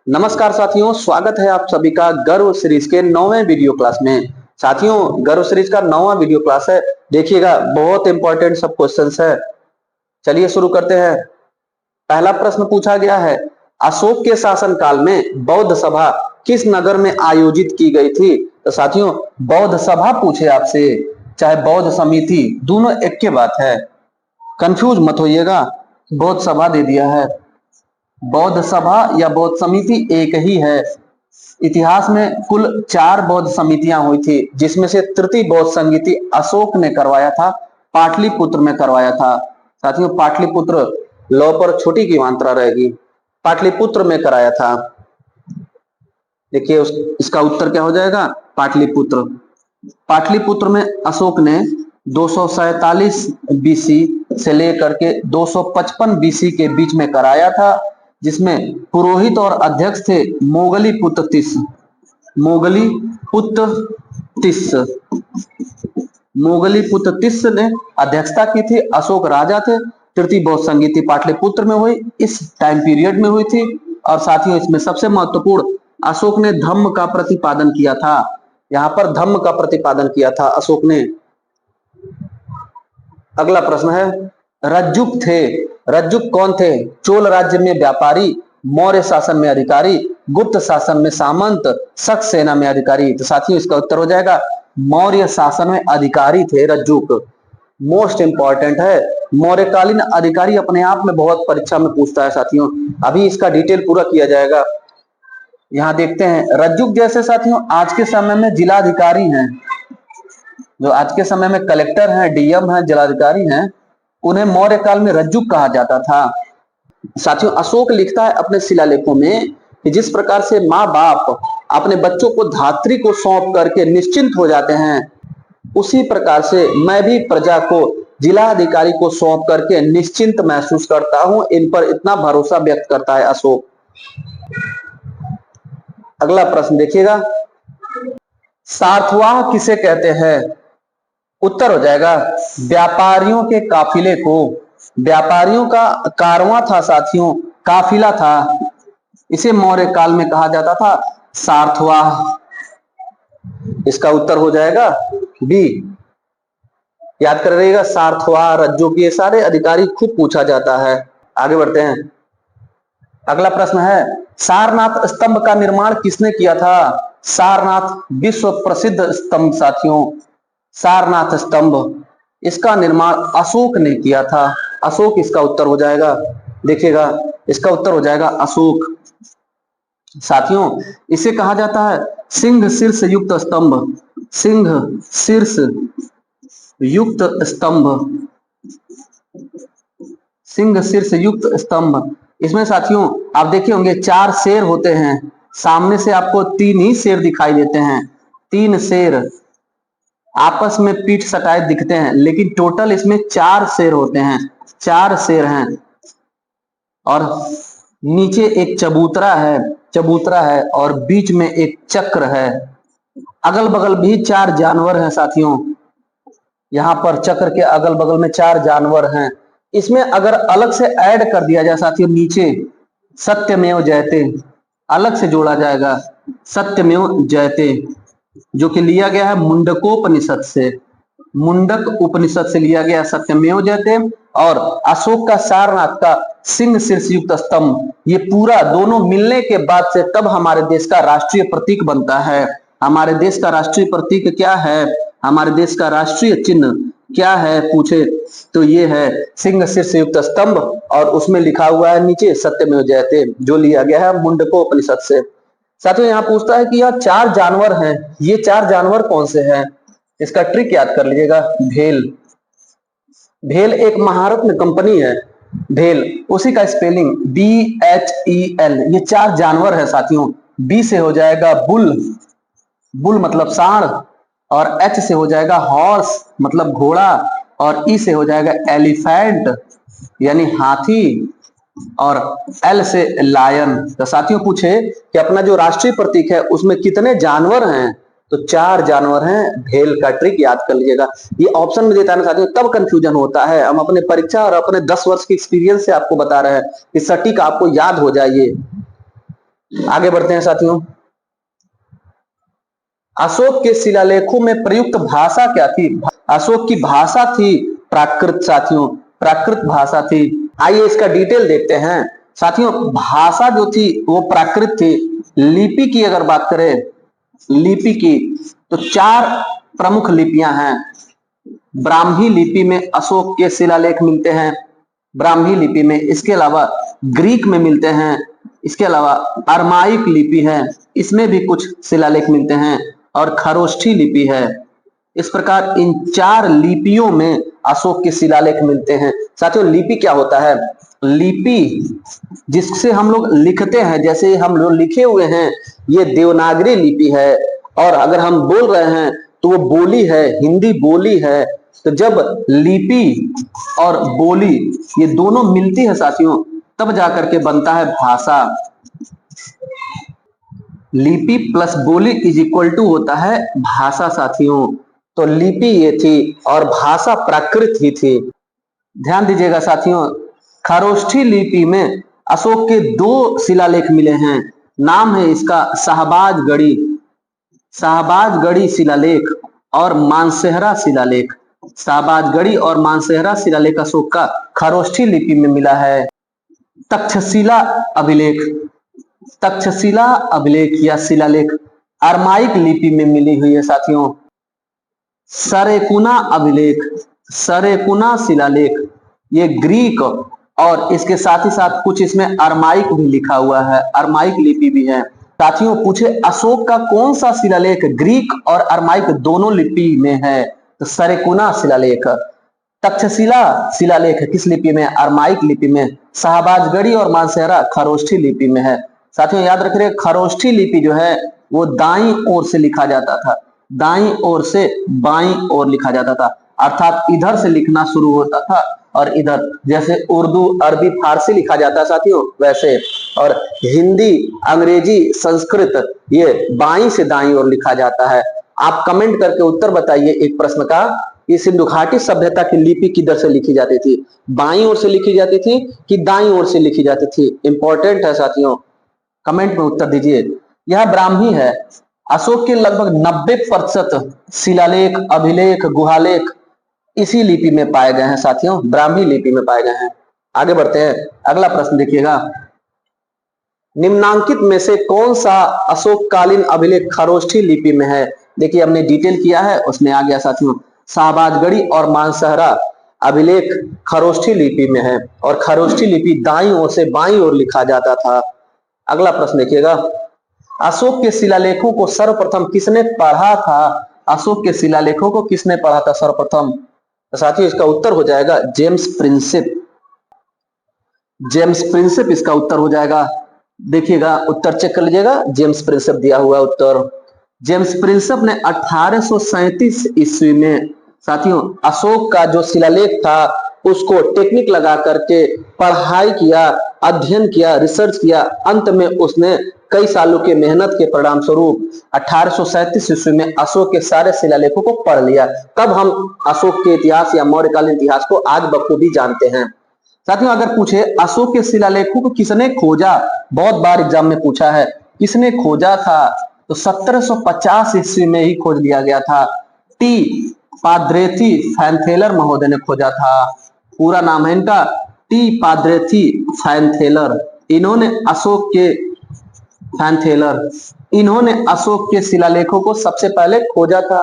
नमस्कार साथियों, स्वागत है आप सभी का गर्व सीरीज के 9वें वीडियो क्लास में। साथियों, गर्व सीरीज का 9वां वीडियो क्लास है। देखिएगा, बहुत इंपॉर्टेंट सब क्वेश्चंस है। चलिए शुरू करते हैं। पहला प्रश्न पूछा गया है, अशोक के शासन काल में बौद्ध सभा किस नगर में आयोजित की गई थी? तो साथियों, बौद्ध सभा पूछे आपसे, चाहे बौद्ध समिति, दोनों एक के बात है। कंफ्यूज मत होइएगा, बौद्ध सभा दे दिया है। बौद्ध सभा या बौद्ध समिति एक ही है। इतिहास में कुल 4 बौद्ध समितियां हुई थी, जिसमें से तृतीय बौद्ध समिति अशोक ने करवाया था, पाटलिपुत्र में करवाया था। साथियों, पाटलिपुत्र लौ पर छोटी की मात्रा रहेगी, पाटलिपुत्र में कराया था। देखिए इसका उत्तर क्या हो जाएगा, पाटलिपुत्र। पाटलिपुत्र में अशोक ने 247 बीसी से लेकर के 255 बीसी के बीच में कराया था, जिसमें पुरोहित और अध्यक्ष थे मोगली पुत्र तिस। मोगली पुत्र तिस मोगली पुत्र तिस ने अध्यक्षता की थी। अशोक राजा थे। तृतीय बौद्ध संगीति पाटलिपुत्र में हुई, इस टाइम पीरियड में हुई थी। और साथियों, इसमें सबसे महत्वपूर्ण, अशोक ने धम्म का प्रतिपादन किया था। यहां पर धम्म का प्रतिपादन किया था अशोक ने। अगला प्रश्न है, रज्जुक थे। रज्जुक कौन थे? चोल राज्य में व्यापारी, मौर्य शासन में अधिकारी, गुप्त शासन में सामंत, शक सेना में अधिकारी। तो साथियों, इसका उत्तर हो जाएगा मौर्य शासन में अधिकारी थे रज्जुक। मोस्ट इंपॉर्टेंट है, मौर्यकालीन अधिकारी अपने आप में बहुत परीक्षा में पूछता है साथियों। अभी इसका डिटेल पूरा किया जाएगा। यहां देखते हैं, रज्जुक जैसे साथियों आज के समय में जिलाधिकारी हैं, जो आज के समय में कलेक्टर हैं, डीएम हैं, जिलाधिकारी हैं, उन्हें मौर्य काल में रज्जुक कहा जाता था। साथियों, अशोक लिखता है अपने शिलालेखों में कि जिस प्रकार से माँ बाप अपने बच्चों को धात्री को सौंप करके निश्चिंत हो जाते हैं, उसी प्रकार से मैं भी प्रजा को जिलाधिकारी को सौंप करके निश्चिंत महसूस करता हूं। इन पर इतना भरोसा व्यक्त करता है अशोक। अगला प्रश्न देखिएगा, सार्थवाह किसे कहते हैं? उत्तर हो जाएगा व्यापारियों के काफिले को। व्यापारियों का कारवां था साथियों, काफिला था, इसे मौर्य काल में कहा जाता था सार्थवाह। इसका उत्तर हो जाएगा बी। याद कर रहिएगा, सार्थवाह, रज्जुक, ये सारे अधिकारी खूब पूछा जाता है। आगे बढ़ते हैं। अगला प्रश्न है, सारनाथ स्तंभ का निर्माण किसने किया था? सारनाथ विश्व प्रसिद्ध स्तंभ साथियों, सारनाथ स्तंभ, इसका निर्माण अशोक ने किया था। अशोक इसका उत्तर हो जाएगा। देखिएगा, इसका उत्तर हो जाएगा अशोक। साथियों, इसे कहा जाता है सिंह शीर्ष युक्त स्तंभ। सिंह शीर्ष युक्त स्तंभ, सिंह शीर्ष युक्त स्तंभ। इसमें साथियों आप देखे होंगे 4 शेर होते हैं। सामने से आपको 3 ही शेर दिखाई देते हैं। 3 शेर आपस में पीठ सटाए दिखते हैं, लेकिन टोटल इसमें 4 शेर होते हैं। 4 शेर हैं और नीचे एक चबूतरा है और बीच में एक चक्र है। अगल बगल भी 4 जानवर हैं साथियों। यहां पर चक्र के अगल बगल में 4 जानवर हैं। इसमें अगर अलग से ऐड कर दिया जाए साथियों, नीचे सत्यमेव जयते अलग से जोड़ा जाएगा, सत्यमेव जयते, जो कि लिया गया है मुंडकोपनिषद से। मुंडक उपनिषद से लिया गया सत्यमेव जयते। और अशोक का सारनाथ का सिंह शीर्ष युक्त स्तंभ, ये पूरा दोनों मिलने के बाद से तब हमारे देश का राष्ट्रीय प्रतीक बनता है। हमारे देश का राष्ट्रीय प्रतीक क्या है? हमारे देश का राष्ट्रीय चिन्ह क्या है पूछे तो ये है सिंह शीर्ष युक्त स्तंभ, और उसमें लिखा हुआ है नीचे सत्यमेव जयते, जो लिया गया है मुंडकोपनिषद से। साथियों, यहाँ पूछता है कि यह 4 जानवर हैं, ये 4 जानवर कौन से हैं? इसका ट्रिक याद कर लीजिएगा, भेल। भेल एक महारत्न कंपनी है, भेल, उसी का स्पेलिंग BHEL। ये 4 जानवर है साथियों। बी से हो जाएगा बुल, बुल मतलब सांड, और H से हो जाएगा हॉर्स मतलब घोड़ा, और ई से हो जाएगा एलिफेंट यानी हाथी, और एल से लायन। तो साथियों पूछे कि अपना जो राष्ट्रीय प्रतीक है उसमें कितने जानवर हैं? तो 4 जानवर हैं। भेल का ट्रिक याद कर लीजिएगा। ये ऑप्शन में देता है ना साथियों, तब कंफ्यूजन होता है। हम अपने परीक्षा और अपने 10 वर्ष के एक्सपीरियंस से आपको बता रहे हैं कि सटीक आपको याद हो जाए। आगे बढ़ते हैं साथियों। अशोक के शिलालेखों में प्रयुक्त भाषा क्या थी? अशोक की भाषा थी प्राकृत साथियों, प्राकृत भाषा थी। आइए इसका डिटेल देखते हैं साथियों। भाषा जो थी वो प्राकृत थी। लिपि की अगर बात करें, लिपि की, तो 4 प्रमुख लिपियां हैं। ब्राह्मी लिपि में अशोक के शिलालेख मिलते हैं, ब्राह्मी लिपि में। इसके अलावा ग्रीक में मिलते हैं। इसके अलावा अरमाइक लिपि है, इसमें भी कुछ शिलालेख मिलते हैं, और खरोष्ठी लिपि है। इस प्रकार इन 4 लिपियों में अशोक के शिलालेख मिलते हैं। साथियों लिपि क्या होता है? लिपि जिससे हम लोग लिखते हैं, जैसे हम लोग लिखे हुए हैं, ये देवनागरी लिपि है। और अगर हम बोल रहे हैं तो वो बोली है, हिंदी बोली है। तो जब लिपि और बोली ये दोनों मिलती है साथियों, तब जाकर के बनता है भाषा। लिपि प्लस बोली इज इक्वल टू होता है भाषा साथियों। तो लिपि ये थी और भाषा प्राकृत ही थी। ध्यान दीजिएगा साथियों, खरोष्ठी लिपि में अशोक के 2 शिलालेख मिले हैं। नाम है इसका शाहबाजगढ़ी, शाहबाजगढ़ी शिलालेख और मानसेहरा शिलालेख। शाहबाजगढ़ी और मानसेहरा शिलालेख अशोक का खरोष्ठी लिपि में मिला है। तक्षशिला अभिलेख, तक्षशिला अभिलेख या शिलालेख अरमाइक लिपि में मिली हुई है साथियों। सरेकुना अभिलेख, सरेकुना शिलालेख ये ग्रीक और इसके साथ ही साथ कुछ इसमें अरमाइक भी लिखा हुआ है, अरमाइक लिपि भी है। साथियों पूछे अशोक का कौन सा शिलालेख ग्रीक और अरमाइक दोनों लिपि में है? तो सरेकुना शिलालेख। तक्षशिला शिलालेख किस लिपि में? अरमाइक लिपि में। शाहबाजगढ़ी और मानसेहरा खरोष्ठी लिपि में है। साथियों याद रखिए, खरोष्ठी लिपि जो है वो दाईं ओर से लिखा जाता था, दाईं ओर से बाईं ओर लिखा जाता था, अर्थात इधर से लिखना शुरू होता था और इधर, जैसे उर्दू अरबी फारसी लिखा जाता है साथियों वैसे। और हिंदी अंग्रेजी संस्कृत ये बाईं से दाईं ओर लिखा जाता है। आप कमेंट करके उत्तर बताइए एक प्रश्न का, कि सिंधु घाटी सभ्यता की लिपि किधर से लिखी जाती थी? बाईं ओर से लिखी जाती थी कि दाईं ओर से लिखी जाती थी? इंपॉर्टेंट है साथियों, कमेंट में उत्तर दीजिए। यह ब्राह्मी है। अशोक के लगभग 90% शिलालेख, अभिलेख, गुहालेख इसी लिपि में पाए गए हैं साथियों, ब्राह्मी लिपि में पाए गए हैं। आगे बढ़ते हैं, अगला प्रश्न देखिएगा। निम्नांकित में से कौन सा अशोककालीन अभिलेख खरोष्ठी लिपि में है? देखिए हमने डिटेल किया है, उसमें आ गया साथियों। शाहबाजगढ़ी और मानसहरा अभिलेख खरोष्ठी लिपि में है और खरोष्ठी लिपि दाईं ओर से बाईं ओर लिखा जाता था। अगला प्रश्न देखिएगा। अशोक के शिलालेखों को सर्वप्रथम किसने पढ़ा था? अशोक के शिलालेखों को किसने पढ़ा था सर्वप्रथम? तो साथियों इसका उत्तर हो जाएगा जेम्स प्रिंसेप। जेम्स प्रिंसेप इसका उत्तर हो जाएगा। देखिएगा उत्तर चेक कर लीजिएगा, जेम्स प्रिंसेप दिया हुआ उत्तर। जेम्स प्रिंसेप ने 1837 ईस्वी में साथियों अशोक का जो शिलालेख था उसको टेक्निक लगा करके पढ़ाई किया, अध्ययन किया, रिसर्च किया। अंत में उसने कई सालों के मेहनत के परिणाम स्वरूप 1837 ईस्वी में अशोक के सारे शिलालेखों को पढ़ लिया। तब हम अशोक के इतिहास या मौर्यकालीन इतिहास को आज बखूबी जानते हैं। साथियों अगर पूछे अशोक के शिलालेखों को किसने खोजा, बहुत बार एग्जाम में पूछा है, किसने खोजा था? तो 1750 ईस्वी में ही खोज लिया गया था। टी पाद्रेथी फैनथेलर महोदय ने खोजा था। पूरा नाम है इनका टी पाद्रेथी फैनथेलर। इन्होंने अशोक के फैनथेलर, इन्होंने अशोक के शिलालेखों को सबसे पहले खोजा था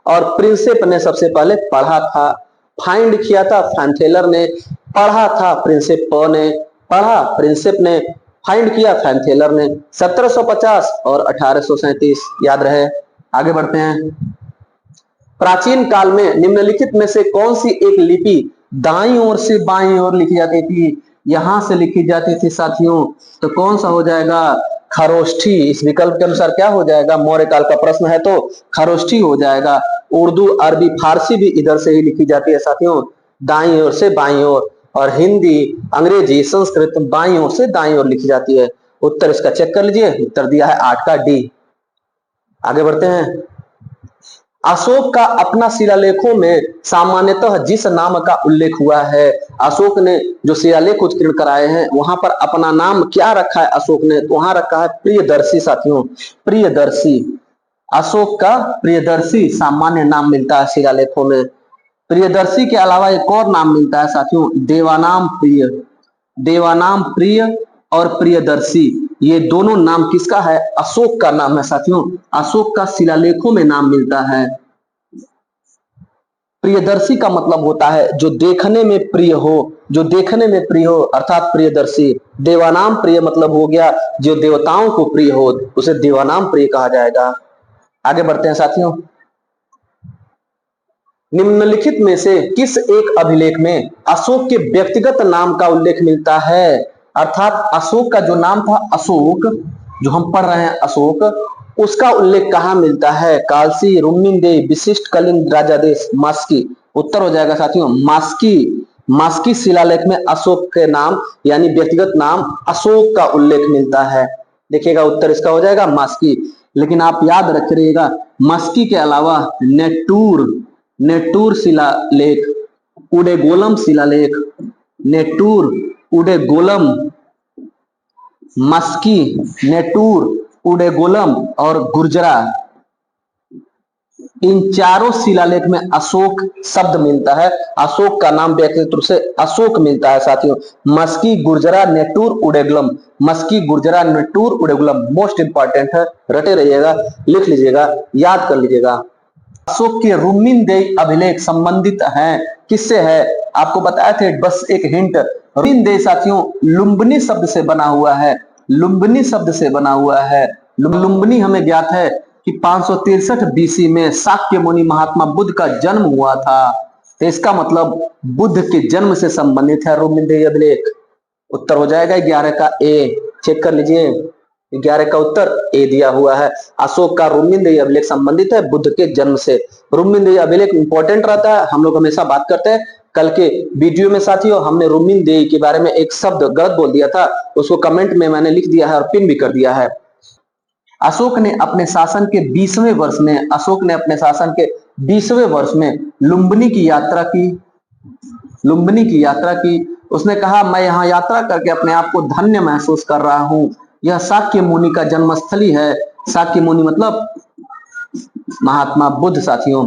और प्रिंसेप ने सबसे पहले पढ़ा था। फाइंड किया था फैनथेलर ने, पढ़ा था प्रिंसेप ने, पढ़ा प्रिंसेप ने, फाइंड किया फैनथेलर ने। 1750 और 1837 याद रहे। आगे बढ़ते हैं। प्राचीन काल में निम्नलिखित में से कौन सी एक लिपि दाईं ओर से बाईं ओर लिखी जाती थी? यहां से लिखी जाती थी साथियों, तो कौन सा हो जाएगा? खरोष्ठी। इस विकल्प के अनुसार क्या हो जाएगा? मौर्य काल का प्रश्न है तो खरोष्ठी हो जाएगा। उर्दू अरबी फारसी भी इधर से ही लिखी जाती है साथियों, दाईं ओर से बाईं ओर, और हिंदी अंग्रेजी संस्कृत बाईं ओर से दाईं ओर लिखी जाती है। उत्तर इसका चेक कर लीजिए, उत्तर दिया है 8 का डी। आगे बढ़ते हैं। अशोक का अपना शिलालेखों में सामान्यतः जिस नाम का उल्लेख हुआ है, अशोक ने जो शिलालेख उत्कीर्ण कराए हैं वहां पर अपना नाम क्या रखा है अशोक ने, तो वहां रखा है प्रियदर्शी। साथियों प्रियदर्शी, अशोक का प्रियदर्शी सामान्य नाम मिलता है शिलालेखों में। प्रियदर्शी के अलावा एक और नाम मिलता है साथियों, देवानाम प्रिय। देवानाम प्रिय और प्रियदर्शी, ये दोनों नाम किसका है, अशोक का नाम है साथियों। अशोक का शिलालेखों में नाम मिलता है। प्रियदर्शी का मतलब होता है जो देखने में प्रिय हो, जो देखने में प्रिय हो अर्थात प्रियदर्शी। देवानाम प्रिय मतलब हो गया जो देवताओं को प्रिय हो, उसे देवानाम प्रिय कहा जाएगा। आगे बढ़ते हैं साथियों। निम्नलिखित में से किस एक अभिलेख में अशोक के व्यक्तिगत नाम का उल्लेख मिलता है, अर्थात अशोक का जो नाम था अशोक, जो हम पढ़ रहे हैं अशोक, उसका उल्लेख कहां मिलता है। कालसी, रुम्मिनदेई, विशिष्ट, कलिंग, राजादेश, मास्की। उत्तर हो जाएगा साथियों मास्की। मास्की शिलालेख में अशोक के नाम यानी व्यक्तिगत नाम अशोक का उल्लेख मिलता है। देखिएगा उत्तर इसका हो जाएगा मास्की। लेकिन आप याद रखिएगा मास्की के अलावा नेटूर, नेटूर शिलालेख, उडेगोलम शिलालेख, नेटूर, उडेगोलम, मस्की, नेटूर, उडेगोलम और गुर्जरा, इन चारों शिलालेख में अशोक शब्द मिलता है। अशोक का नाम व्यक्तिगत रूप से अशोक मिलता है साथियों। मस्की, गुर्जरा, नेटूर, उडेगुलम। मस्की, गुर्जरा, नेटूर, उडेगुलम मोस्ट इंपॉर्टेंट है, रटे रहिएगा, लिख लीजिएगा, याद कर लीजिएगा। अशोक के रुम्मिनदेई अभिलेख संबंधित हैं किससे है, आपको बताए थे, बस एक हिंट। रुम्मिनदेई साथियों लुम्बिनी शब्द से बना हुआ है, लुम्बिनी शब्द से बना हुआ है। लुम्बिनी हमें ज्ञात है कि 563 बीसी में शाक्य मुनि महात्मा बुद्ध का जन्म हुआ था, तो इसका मतलब बुद्ध के जन्म से संबंधित है रुम्मिनदेई अभिलेख। उत्तर हो जाएगा 11 का ए, चेक कर लीजिए, 11 का उत्तर ए दिया हुआ है। अशोक का रुम्मिनदेई अभिलेख संबंधित है बुद्ध के जन्म से। रुम्मिनदेई अभिलेख इंपॉर्टेंट रहता है, हम लोग हमेशा बात करते हैं। कल के वीडियो में साथियों हमने रुम्मिनदेई के बारे में एक शब्द गलत बोल दिया था, उसको कमेंट में मैंने लिख दिया है और पिन भी कर दिया है। अशोक ने अपने शासन के 20वें वर्ष में, अशोक ने अपने शासन के 20वें वर्ष में लुम्बिनी की यात्रा की, लुम्बिनी की यात्रा की। उसने कहा मैं यहाँ यात्रा करके अपने आप को धन्य महसूस कर रहा हूँ, यह शाक्य मुनि का जन्मस्थली है। शाक्य मुनि मतलब महात्मा बुद्ध साथियों।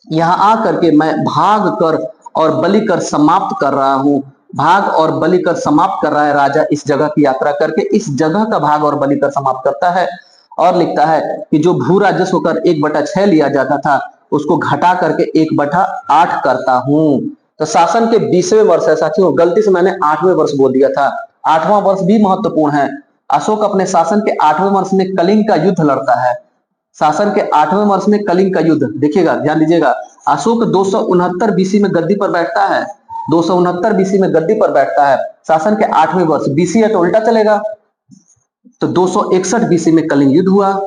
यहाँ आकर के मैं भाग कर और बलि कर समाप्त कर रहा हूँ। भाग और बलि कर समाप्त कर रहा है राजा इस जगह की यात्रा करके, इस जगह का भाग और बलि कर समाप्त करता है। और लिखता है कि जो भू राजस्व कर 1/6 लिया जाता था उसको घटा करके 1/8 करता हूँ। तो शासन के 20वें वर्ष है साथियों, गलती से मैंने 8वें वर्ष बोल दिया था, 8वां वर्ष भी महत्वपूर्ण है। अशोक अपने शासन के 8वें वर्ष में कलिंग का युद्ध लड़ता है। शासन के 8वें वर्ष में कलिंग का युद्ध, देखिएगा ध्यान दीजिएगा। अशोक 269 बीसी में गद्दी पर बैठता है, 269 बीसी में गद्दी पर बैठता है। शासन के 8वें वर्ष, बीसी है तो उल्टा चलेगा, तो 261 बीसी में कलिंग युद्ध हुआ,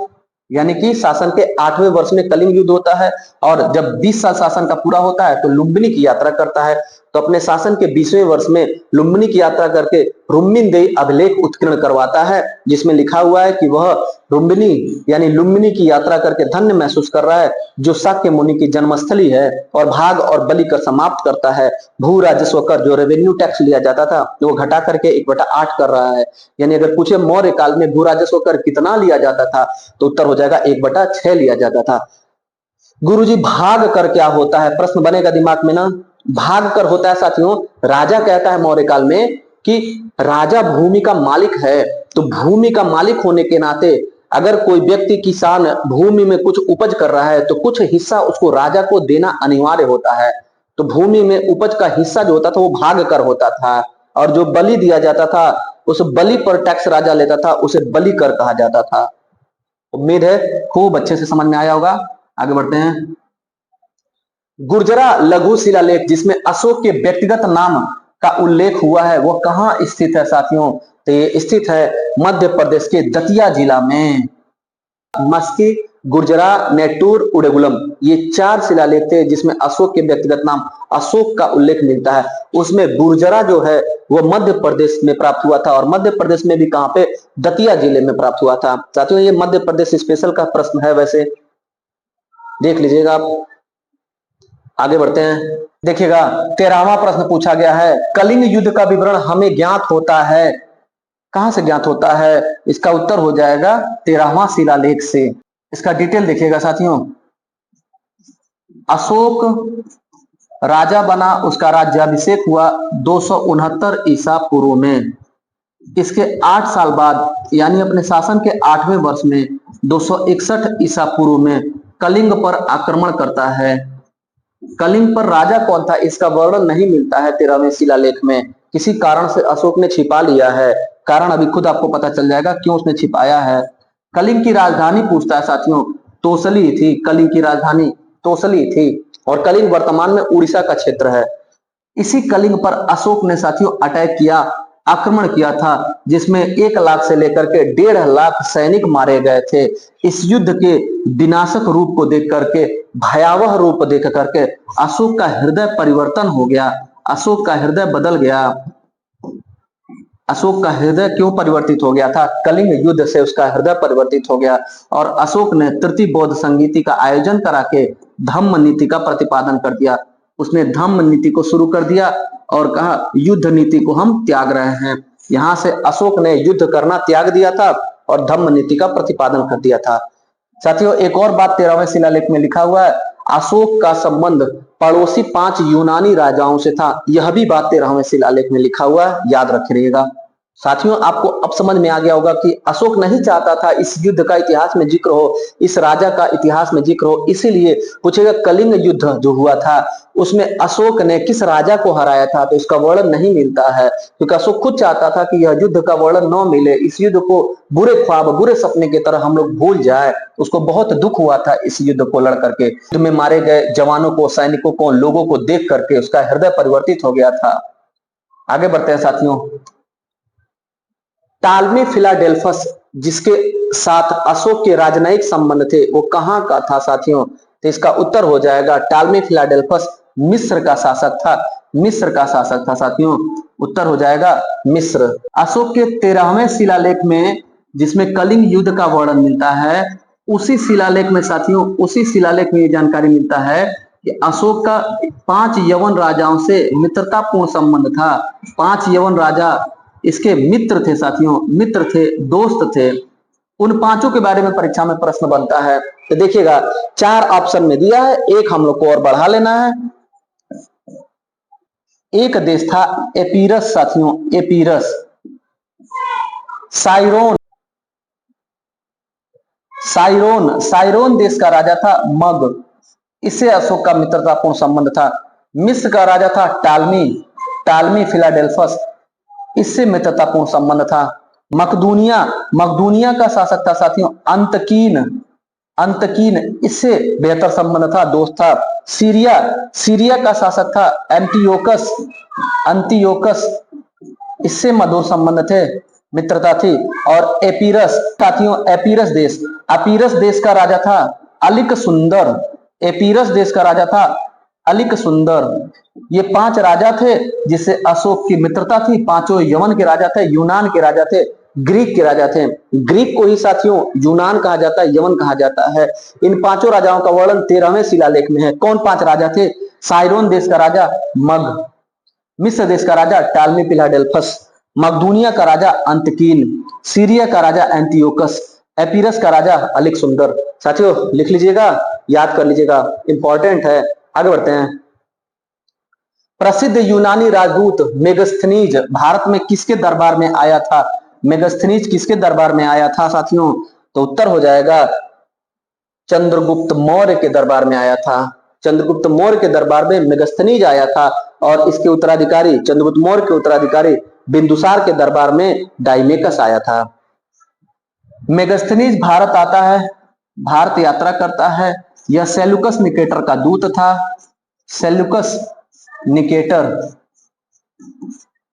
यानी कि शासन के 8वें वर्ष में कलिंग युद्ध होता है। और जब 20 साल शासन का पूरा होता है तो लुम्बिनी की यात्रा करता है। तो अपने शासन के 20वें वर्ष में लुम्बिनी की यात्रा करके रुम्मिनदेई अभिलेख उत्कीर्ण करवाता है, जिसमें लिखा हुआ है कि वह रुम्बिनी यानी लुम्बिनी की यात्रा करके धन्य महसूस कर रहा है, जो शाक्य मुनि की जन्मस्थली है, और भाग और बलि कर समाप्त करता है। भू राजस्व कर जो रेवेन्यू टैक्स लिया जाता था तो वो घटा करके 1/8 कर रहा है। यानी अगर पूछे मौर्य काल में भू राजस्व कर कितना लिया जाता था तो उत्तर हो जाएगा 1/6 लिया जाता था। गुरुजी भाग कर क्या होता है, प्रश्न बनेगा दिमाग में ना। भाग कर होता है साथियों, राजा कहता है मौर्य काल में कि राजा भूमि का मालिक है, तो भूमि का मालिक होने के नाते अगर कोई व्यक्ति किसान भूमि में कुछ उपज कर रहा है तो कुछ हिस्सा उसको राजा को देना अनिवार्य होता है। तो भूमि में उपज का हिस्सा जो होता था वो भाग कर होता था, और जो बलि दिया जाता था उस बलि पर टैक्स राजा लेता था, उसे बलि कर कहा जाता था। उम्मीद है खूब अच्छे से समझ में आया होगा। आगे बढ़ते हैं। गुर्जरा लघु शिलालेख जिसमें अशोक के व्यक्तिगत नाम का उल्लेख हुआ है वो कहाँ स्थित है साथियों, तो ये स्थित है मध्य प्रदेश के दतिया जिला में। मस्की, गुर्जरा, नेटूर, उडेगुलम, ये 4 शिलालेख थे जिसमें अशोक के व्यक्तिगत नाम अशोक का उल्लेख मिलता है। उसमें गुर्जरा जो है वो मध्य प्रदेश में प्राप्त हुआ था, और मध्य प्रदेश में भी कहां पे, दतिया जिले में प्राप्त हुआ था। साथियों ये मध्य प्रदेश स्पेशल का प्रश्न है वैसे। देख लीजिएगा आप। आगे बढ़ते हैं, देखिएगा 13वां प्रश्न पूछा गया है, कलिंग युद्ध का विवरण हमें ज्ञात होता है। कहां से ज्ञात होता है? इसका उत्तर हो जाएगा 13वां शिलालेख से। इसका डिटेल देखिएगा साथियों। अशोक राजा बना, उसका राज्याभिषेक हुआ 269 ईसा पूर्व में। इसके 8 साल बाद यानी अपने शासन के 8वें वर्ष में 261 ईसा पूर्व में कलिंग पर आक्रमण करता है। कलिंग पर राजा कौन था इसका वर्णन नहीं मिलता है 13वें शिलालेख में। किसी कारण से अशोक ने छिपा लिया है। कारण अभी खुद आपको पता चल जाएगा क्यों उसने छिपाया है। कलिंग की राजधानी पूछता है साथियों, तोसली थी। कलिंग की राजधानी तोसली थी और कलिंग वर्तमान में उड़ीसा का क्षेत्र है। इसी कलिंग पर अशोक ने साथियों अटैक किया, आक्रमण किया था, जिसमें 1 लाख से लेकर के 1.5 लाख सैनिक मारे गए थे। इस युद्ध के विनाशक रूप को देख करके, भयावह रूप देख करके अशोक का हृदय परिवर्तन हो गया। अशोक का हृदय बदल गया। अशोक का हृदय क्यों परिवर्तित हो गया था? कलिंग युद्ध से उसका हृदय परिवर्तित हो गया और अशोक ने तृतीय बौद्ध संगीति का आयोजन करा के धम्म नीति का प्रतिपादन कर दिया। उसने धम्म नीति को शुरू कर दिया और कहा युद्ध नीति को हम त्याग रहे हैं। यहां से अशोक ने युद्ध करना त्याग दिया था और धम्म नीति का प्रतिपादन कर दिया था। साथियों एक और बात 13वें शिलालेख में लिखा हुआ है, अशोक का संबंध पड़ोसी 5 यूनानी राजाओं से था। यह भी बात 13वें शिलालेख में लिखा हुआ है, याद रखिएगा। साथियों आपको अब समझ में आ गया होगा कि अशोक नहीं चाहता था इस युद्ध का इतिहास में जिक्र हो, इस राजा का इतिहास में जिक्र हो। इसीलिए पूछेगा कलिंग युद्ध जो हुआ था उसमें अशोक ने किस राजा को हराया था, तो इसका वर्णन नहीं मिलता है क्योंकि अशोक खुद चाहता था कि यह युद्ध का वर्णन न मिले, इस युद्ध को बुरे ख्वाब बुरे सपने की तरह हम लोग भूल जाए। उसको बहुत दुख हुआ था इस युद्ध को लड़ करके। युद्ध में मारे गए जवानों को, सैनिकों को, लोगों को देख करके उसका हृदय परिवर्तित हो गया था। आगे बढ़ते हैं साथियों। टालमी फिलाडेल्फस जिसके साथ अशोक के राजनयिक संबंध थे वो कहां का था साथियों? तो इसका उत्तर हो जाएगा टालमी फिलाडेल्फस मिस्र का शासक था। मिस्र का शासक था साथियों, उत्तर हो जाएगा मिस्र। अशोक के 13वें शिलालेख में जिसमें कलिंग युद्ध का वर्णन मिलता है, उसी शिलालेख में साथियों, उसी शिलालेख में ये जानकारी मिलता है कि अशोक का 5 यवन राजाओं से मित्रतापूर्ण संबंध था। 5 यवन राजा इसके मित्र थे साथियों, मित्र थे, दोस्त थे। उन 5 के बारे में परीक्षा में प्रश्न बनता है। तो देखिएगा 4 ऑप्शन में दिया है, एक हम लोग को और बढ़ा लेना है। एक देश था एपीरस साथियों, एपीरस। साइरोन, साइरोन, साइरोन देश का राजा था मग, इससे अशोक का मित्रतापूर्ण संबंध था। मिस्र का राजा था टालमी, टालमी फिलाडेल्फस, इससे मित्रतापूर्ण संबंध था। मकदूनिया, मकदूनिया का शासक था साथियों अंतकीन, अंतकीन, इससे बेहतर संबंध था, दोस्त था। सीरिया, सीरिया का शासक था एंटियोकस, अंतियोकस, इससे मधुर संबंध थे, मित्रता थी। और एपीरस साथियों, एपीरस देश, अपीरस देश का राजा था अलिक सुंदर, एपीरस देश का राजा था अलिक सुंदर। ये 5 राजा थे जिससे अशोक की मित्रता थी। 5 यवन के राजा थे, यूनान के राजा थे, ग्रीक के राजा थे। ग्रीक को ही साथियों यूनान कहा जाता है, यवन कहा जाता है। इन 5 राजाओं का वर्णन 13वें शिलालेख में है। कौन 5 राजा थे? साइरोन देश का राजा मग, मिस्र देश का राजा टालमी फिलाडेल्फस, मकदूनिया का राजा अंतकीन, सीरिया का राजा एंटियोकस, एपीरस का राजा अलिक सुंदर। साथियों लिख लीजिएगा, याद कर लीजिएगा, इंपॉर्टेंट है। आगे बढ़ते हैं। प्रसिद्ध यूनानी राजदूत मेगस्थनीज भारत में किसके दरबार में आया था? मेगस्थनीज किसके दरबार में आया था साथियों? तो उत्तर हो जाएगा चंद्रगुप्त मौर्य के दरबार में आया था। चंद्रगुप्त मौर्य के दरबार में मेगस्थनीज आया था और इसके उत्तराधिकारी, चंद्रगुप्त मौर्य के उत्तराधिकारी बिंदुसार के दरबार में डाइमेकस आया था। मेगस्थनीज भारत आता है, भारत यात्रा करता है। यह सेल्यूकस निकेटर का दूत था। सेल्यूकस निकेटर,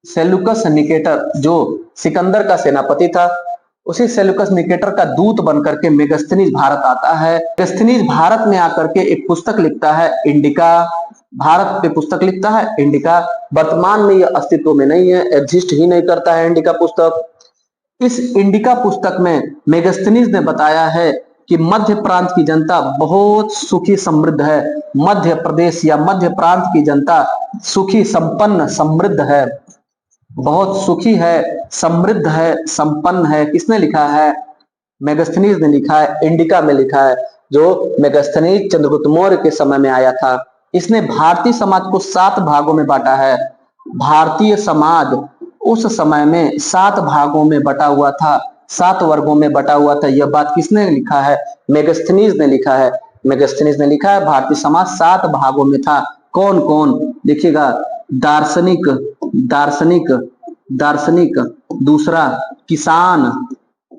सेल्यूकस निकेटर जो सिकंदर का सेनापति था, उसी सेल्यूकस निकेटर का दूत बनकर के मेगस्थनीज भारत आता है। मेगस्थनीज भारत में आकर के एक पुस्तक लिखता है इंडिका, भारत पे पुस्तक लिखता है इंडिका। वर्तमान में यह अस्तित्व में नहीं है, एग्जिस्ट ही नहीं करता है इंडिका पुस्तक। इस इंडिका पुस्तक में मेगस्थनीज ने बताया है कि मध्य प्रांत की जनता बहुत सुखी समृद्ध है। मध्य प्रदेश या मध्य प्रांत की जनता सुखी संपन्न समृद्ध है, बहुत सुखी है, समृद्ध है, संपन्न है। किसने लिखा है? मेगास्थनीज ने लिखा है, इंडिका में लिखा है, जो मेगास्थनीज चंद्रगुप्त मौर्य के समय में आया था। इसने भारतीय समाज को 7 भागों में बांटा है। भारतीय समाज उस समय में 7 भागों में बटा हुआ था, 7 वर्गों में बटा हुआ था। यह बात किसने लिखा है? मेगास्थनीज ने लिखा है। मेगास्थनीज ने लिखा है भारतीय समाज 7 भागों में था। कौन कौन देखिएगा? दार्शनिक, दार्शनिक, दार्शनिक, दूसरा किसान,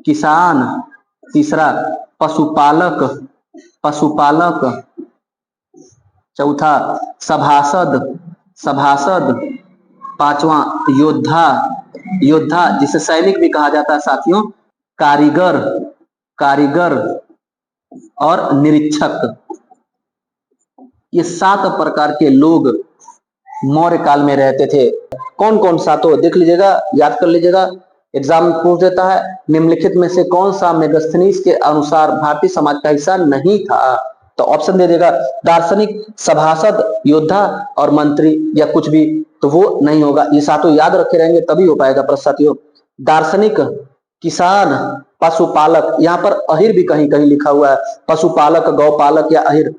किसान, तीसरा पशुपालक, पशुपालक, चौथा सभासद, सभासद, पांचवा योद्धा, योद्धा जिसे सैनिक भी कहा जाता है साथियों, कारीगर, कारीगर और निरीक्षक। ये 7 प्रकार के लोग मौर्य काल में रहते थे। कौन कौन सा? तो देख लीजिएगा, याद कर लीजिएगा, एग्जाम पूछ देता है निम्नलिखित में से कौन सा मेगास्थनीज के अनुसार भारतीय समाज का हिस्सा नहीं था? तो ऑप्शन दे देगा दार्शनिक, सभासद, योद्धा और मंत्री या कुछ भी, तो वो नहीं होगा। ये सातों याद रखे रहेंगे तभी हो पाएगा प्रश्न साथियों। दार्शनिक, किसान, पशुपालक, यहाँ पर अहिर भी कहीं कहीं लिखा हुआ है, पशुपालक, गौपालक या अहिर।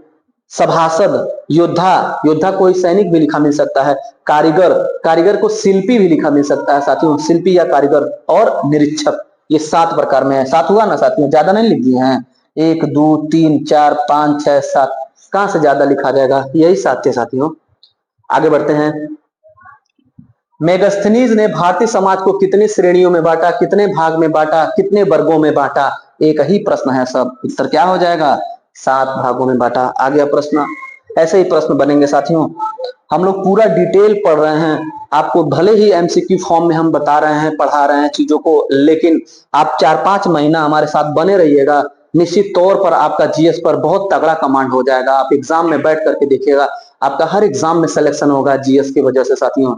सभासद, योद्धा, योद्धा कोई सैनिक भी लिखा मिल सकता है। कारीगर, कारीगर को शिल्पी भी लिखा मिल सकता है साथियों, शिल्पी या कारीगर। और निरीक्षक। ये 7 प्रकार में है। 7 हुआ ना साथियों? ज्यादा नहीं लिख दिए हैं। 1 2 3 4 5 6 7, कहां से ज्यादा लिखा जाएगा? यही 7 थे साथियों। आगे बढ़ते हैं। मेगास्थनीज ने भारतीय समाज को कितनी श्रेणियों में बांटा, कितने भाग में बांटा, कितने वर्गों में बांटा? एक ही प्रश्न है सब। उत्तर क्या हो जाएगा? 7 भागों में बांटा। आ गया प्रश्न। ऐसे ही प्रश्न बनेंगे साथियों। हम लोग पूरा डिटेल पढ़ रहे हैं, आपको भले ही एमसीक्यू फॉर्म में हम बता रहे हैं, पढ़ा रहे हैं चीजों को, लेकिन आप 4-5 महीना हमारे साथ बने रहिएगा, निश्चित तौर पर आपका जीएस पर बहुत तगड़ा कमांड हो जाएगा। आप एग्जाम में बैठ करके देखिएगा, आपका हर एग्जाम में सिलेक्शन होगा जीएस की वजह से साथियों।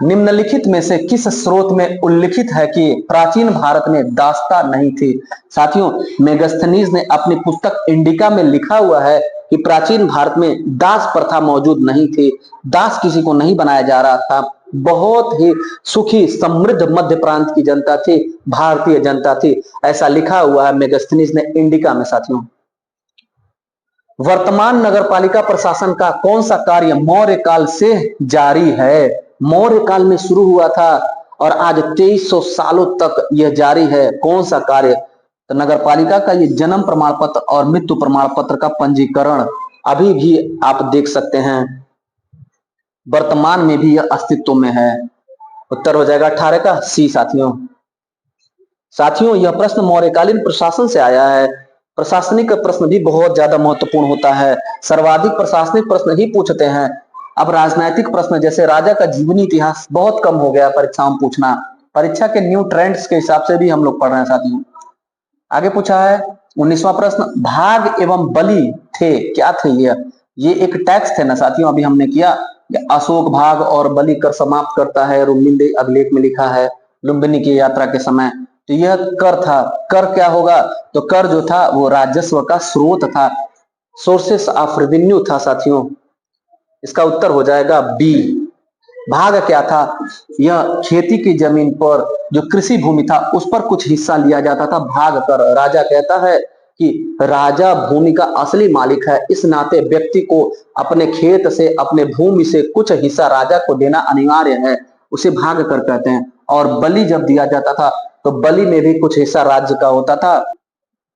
निम्नलिखित में से किस स्रोत में उल्लिखित है कि प्राचीन भारत में दास्ता नहीं थी? साथियों, मेगास्थनीज ने अपनी पुस्तक इंडिका में लिखा हुआ है कि प्राचीन भारत में दास प्रथा मौजूद नहीं थी, दास किसी को नहीं बनाया जा रहा था। बहुत ही सुखी समृद्ध मध्य प्रांत की जनता थी, भारतीय जनता थी, ऐसा लिखा हुआ है मेगास्थनीज ने इंडिका में साथियों। वर्तमान नगरपालिका प्रशासन का कौन सा कार्य मौर्य काल से जारी है? मौर्य काल में शुरू हुआ था और आज 2300 सालों तक यह जारी है। कौन सा कार्य? तो नगरपालिका का ये जन्म प्रमाण पत्र और मृत्यु प्रमाण पत्र का पंजीकरण अभी भी आप देख सकते हैं, वर्तमान में भी यह अस्तित्व में है। उत्तर हो जाएगा 18 का सी साथियों। साथियों, यह प्रश्न मौर्यकालीन प्रशासन से आया है। प्रशासनिक प्रश्न भी बहुत ज्यादा महत्वपूर्ण होता है, सर्वाधिक प्रशासनिक प्रश्न ही पूछते हैं। अब राजनैतिक प्रश्न जैसे राजा का जीवनी इतिहास बहुत कम हो गया परीक्षाओं में पूछना, परीक्षा के न्यू ट्रेंड्स के हिसाब से भी हम लोग पढ़ रहे हैं साथियों। आगे पूछा है 19वां प्रश्न, भाग एवं बलि थे, क्या थे ये एक टैक्स थे ना साथियों, अभी हमने किया। अशोक भाग और बलि कर समाप्त करता है, रुक्मिणी अभिलेख में लिखा है, लुम्बिनी की यात्रा के समय। तो यह कर था। कर क्या होगा? तो कर जो था वो राजस्व का स्रोत था, सोर्सेस ऑफ रेवेन्यू था साथियों। इसका उत्तर हो जाएगा बी। भाग क्या था? यह खेती की जमीन पर जो कृषि भूमि था उस पर कुछ हिस्सा लिया जाता था, भाग कर। राजा कहता है कि राजा भूमि का असली मालिक है, इस नाते व्यक्ति को अपने खेत से, अपने भूमि से कुछ हिस्सा राजा को देना अनिवार्य है, उसे भाग कर कहते हैं। और बलि जब दिया जाता था तो बलि में भी कुछ हिस्सा राज्य का होता था।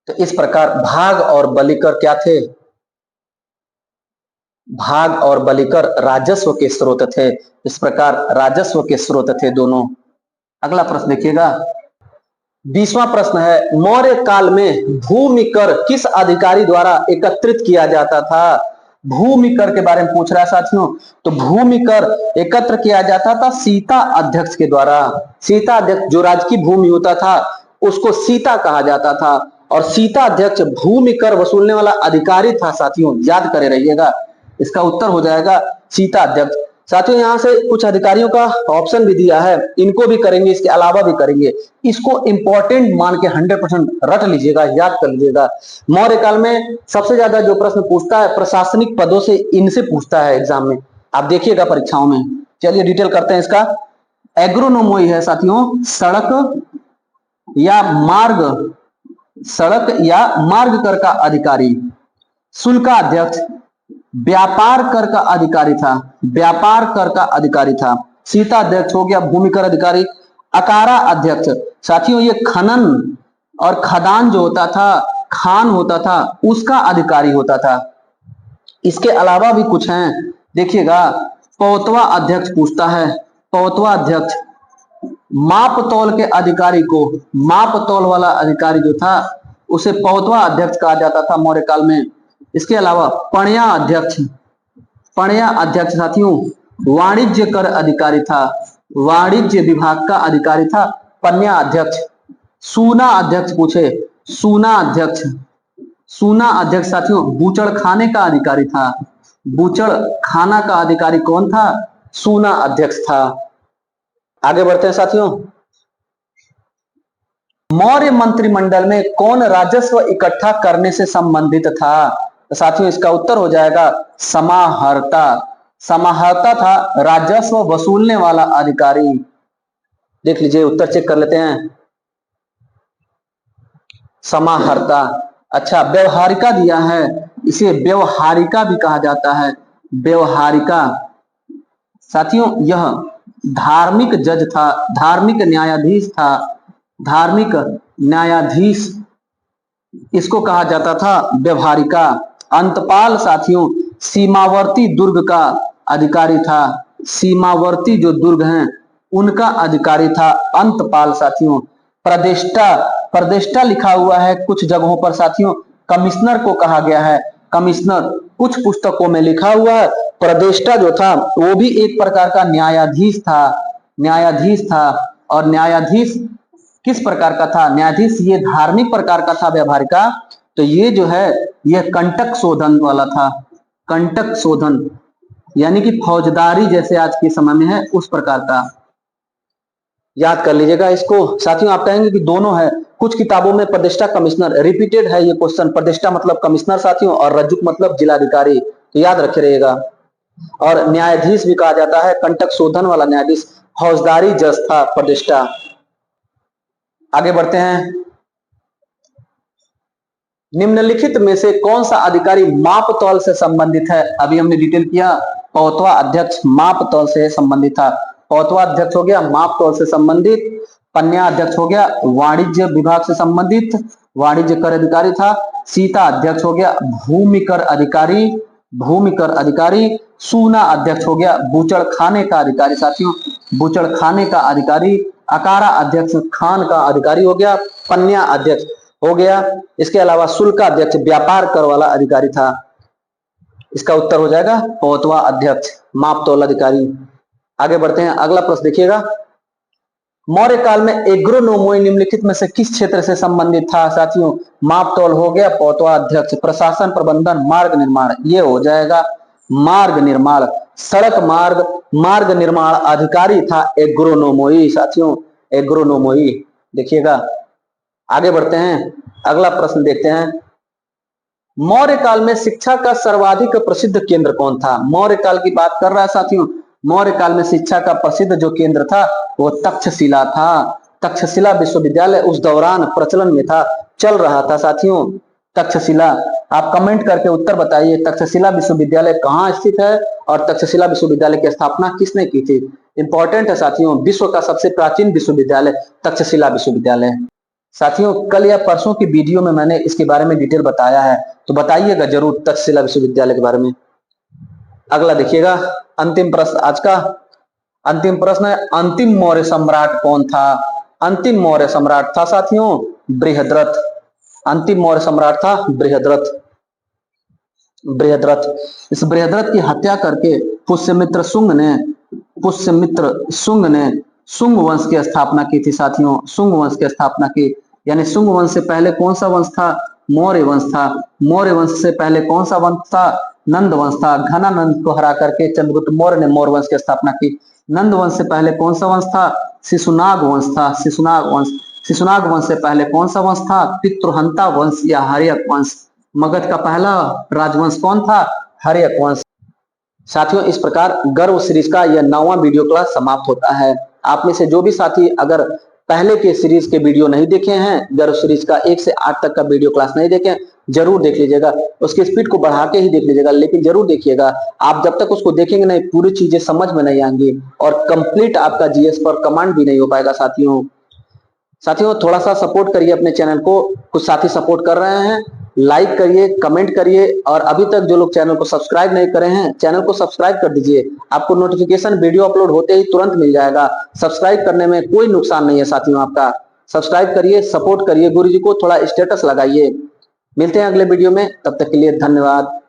तो इस प्रकार भाग और बलिकर क्या थे? भाग और बलिकर राजस्व के स्रोत थे। इस प्रकार राजस्व के स्रोत थे दोनों। अगला प्रश्न देखिएगा, 20वां प्रश्न है, मौर्य काल में भूमि कर किस अधिकारी द्वारा एकत्रित किया जाता था? भूमि कर के बारे में पूछ रहा है साथियों। तो भूमि कर एकत्र किया जाता था सीता अध्यक्ष के द्वारा। सीता अध्यक्ष जो राजकीय भूमि होता था उसको सीता कहा जाता था, और सीता अध्यक्ष भूमि कर वसूलने वाला अधिकारी था साथियों, याद करे रहिएगा। इसका उत्तर हो जाएगा सीता अध्यक्ष। साथियों यहाँ से कुछ अधिकारियों का ऑप्शन भी दिया है, इनको भी करेंगे, इसके अलावा भी करेंगे। इसको इंपॉर्टेंट मान के 100% रट लीजिएगा, याद कर लीजिएगा। मौर्य काल में सबसे ज्यादा जो प्रश्न पूछता है प्रशासनिक पदों से, इनसे पूछता है एग्जाम में, आप देखिएगा परीक्षाओं में। चलिए डिटेल करते हैं इसका। एग्रोनोमोई है साथियों, सड़क या मार्ग कर का अधिकारी। शुल्काध्यक्ष व्यापार कर का अधिकारी था, व्यापार कर का अधिकारी था। सीता अध्यक्ष हो गया भूमि कर अधिकारी। अकारा अध्यक्ष साथियों ये खनन और खदान जो होता था, खान होता था, उसका अधिकारी होता था। इसके अलावा भी कुछ हैं, देखिएगा। पौतवा अध्यक्ष पूछता है, पौतवा अध्यक्ष माप तौल के अधिकारी को, माप तौल वाला अधिकारी जो था उसे पौतवा अध्यक्ष कहा जाता था मौर्य काल में। इसके अलावा पणया अध्यक्ष, पणया अध्यक्ष साथियों वाणिज्य कर अधिकारी था, वाणिज्य विभाग का अधिकारी था पन्या अध्यक्ष। सूना अध्यक्ष पूछे, सूना अध्यक्ष, सूना अध्यक्ष साथियों बूचड़ खाने का अधिकारी था, बूचड़ खाना का अधिकारी कौन था? सूना अध्यक्ष था। आगे बढ़ते हैं साथियों। मौर्य मंत्रिमंडल में कौन राजस्व इकट्ठा करने से संबंधित था? तो साथियों इसका उत्तर हो जाएगा समाहर्ता। समाहर्ता था राजस्व वसूलने वाला अधिकारी। देख लीजिए, उत्तर चेक कर लेते हैं। समाहर्ता। अच्छा, व्यवहारिका दिया है, इसे व्यवहारिका भी कहा जाता है, व्यवहारिका। साथियों यह धार्मिक जज था, धार्मिक न्यायाधीश था, धार्मिक न्यायाधीश इसको कहा जाता था व्यवहारिका। अंतपाल साथियों सीमावर्ती दुर्ग का अधिकारी था, सीमावर्ती जो दुर्ग हैं उनका अधिकारी था अंतपाल साथियों। प्रदेष्टा, प्रदेष्टा लिखा हुआ है कुछ जगहों पर साथियों, कमिश्नर को कहा गया है, कमिश्नर। कुछ पुस्तकों में लिखा हुआ है प्रदेष्टा जो था वो भी एक प्रकार का न्यायाधीश था, न्यायाधीश था। और न्यायाधीश किस प्रकार का था? न्यायाधीश ये धार्मिक प्रकार का था व्यवहारिका। तो ये जो है ये कंटक शोधन वाला था, कंटक शोधन यानी कि फौजदारी जैसे आज के समय में है उस प्रकार का। याद कर लीजिएगा इसको साथियों। आप कहेंगे कि दोनों है, कुछ किताबों में प्रदेष्टा कमिश्नर, रिपीटेड है ये क्वेश्चन। प्रदेष्टा मतलब कमिश्नर साथियों और रज्जुक मतलब जिलाधिकारी, तो याद रखे रहिएगा। और न्यायाधीश भी कहा जाता है, कंटक शोधन वाला न्यायाधीश फौजदारी जज था प्रदेष्टा। आगे बढ़ते हैं। निम्नलिखित में से कौन सा अधिकारी माप तौल से संबंधित है? अभी हमने डिटेल किया, पौतवा अध्यक्ष माप तौल से संबंधित था। पौतवा अध्यक्ष हो गया माप तौल से संबंधित। पन्या अध्यक्ष हो गया वाणिज्य विभाग से संबंधित, वाणिज्य कर अधिकारी था। सीता अध्यक्ष हो गया भूमि कर अधिकारी, भूमि कर अधिकारी। सूना अध्यक्ष हो गया बूचड़ खाने का अधिकारी साथियों, बूचड़ खाने का अधिकारी। अकारा अध्यक्ष खान का अधिकारी हो गया। पन्या अध्यक्ष हो गया। इसके अलावा शुल्क अध्यक्ष व्यापार कर वाला अधिकारी था। इसका उत्तर हो जाएगा पौतवा अध्यक्ष माप तौल अधिकारी। आगे बढ़ते हैं, अगला प्रश्न देखिएगा। मौर्य काल में एग्रोनोमोई निम्नलिखित में से किस क्षेत्र से संबंधित था? साथियों माप तौल हो गया पौतवा अध्यक्ष। प्रशासन प्रबंधन मार्ग निर्माण ये हो जाएगा मार्ग निर्माण। सड़क मार्ग मार्ग निर्माण अधिकारी था एग्रोनोमोई साथियों, एग्रोनोमोई। देखिएगा आगे बढ़ते हैं, अगला प्रश्न देखते हैं। मौर्य काल में शिक्षा का सर्वाधिक प्रसिद्ध केंद्र कौन था? मौर्य काल की बात कर रहा है साथियों। मौर्य काल में शिक्षा का प्रसिद्ध जो केंद्र था वो तक्षशिला था। तक्षशिला विश्वविद्यालय उस दौरान प्रचलन में था, चल रहा था साथियों तक्षशिला। आप कमेंट करके उत्तर बताइए तक्षशिला विश्वविद्यालय कहाँ स्थित है और तक्षशिला विश्वविद्यालय की स्थापना किसने की थी? इंपॉर्टेंट है साथियों, विश्व का सबसे प्राचीन विश्वविद्यालय तक्षशिला विश्वविद्यालय। साथियों कल या परसों की वीडियो में मैंने इसके बारे में डिटेल बताया है, तो बताइएगा जरूर तक्षशिला विश्वविद्यालय के बारे में। अगला देखिएगा, अंतिम प्रश्न आज का। अंतिम प्रश्न है, अंतिम मौर्य सम्राट कौन था? अंतिम मौर्य सम्राट था साथियों बृहद्रथ। अंतिम मौर्य सम्राट था बृहद्रथ। बृहद्रथ, इस बृहद्रथ की हत्या करके पुष्यमित्र शुंग ने शुंग वंश की स्थापना की थी साथियों, शुंग वंश की स्थापना की। यानी शुंग वंश से पहले कौन सा वंश था? मौर्य वंश था। मौर्य वंश से पहले कौन सा वंश था? नंद वंश था। घनानंद को हरा करके चंद्रगुप्त मौर्य ने मौर्य वंश की स्थापना की। नंद वंश से पहले कौन सा वंश था? शिशुनाग वंश था। शिशुनाग वंश। शिशुनाग वंश से पहले कौन सा वंश था? पितृहंता वंश या हर्यक वंश। मगध का पहला राजवंश कौन था? हर्यक वंश। साथियों, इस प्रकार गर्व सीरीज का यह 9वां वीडियो क्लास समाप्त होता है। आप में से जो भी साथी अगर पहले के सीरीज के वीडियो नहीं देखे हैं, गर्व सीरीज का 1 से 8 तक का वीडियो क्लास नहीं देखे, जरूर देख लीजिएगा। उसकी स्पीड को बढ़ा के ही देख लीजिएगा, लेकिन जरूर देखिएगा। आप जब तक उसको देखेंगे नहीं, पूरी चीजें समझ में नहीं आएंगी और कंप्लीट आपका जीएस पर कमांड भी नहीं हो पाएगा। साथियों थोड़ा सा सपोर्ट करिए अपने चैनल को। कुछ साथी सपोर्ट कर रहे हैं, लाइक करिए, कमेंट करिए, और अभी तक जो लोग चैनल को सब्सक्राइब नहीं करे हैं, चैनल को सब्सक्राइब कर दीजिए। आपको नोटिफिकेशन वीडियो अपलोड होते ही तुरंत मिल जाएगा। सब्सक्राइब करने में कोई नुकसान नहीं है साथियों। आपका सब्सक्राइब करिए, सपोर्ट करिए, गुरु जी को थोड़ा स्टेटस लगाइए। मिलते हैं अगले वीडियो में, तब तक के लिए धन्यवाद।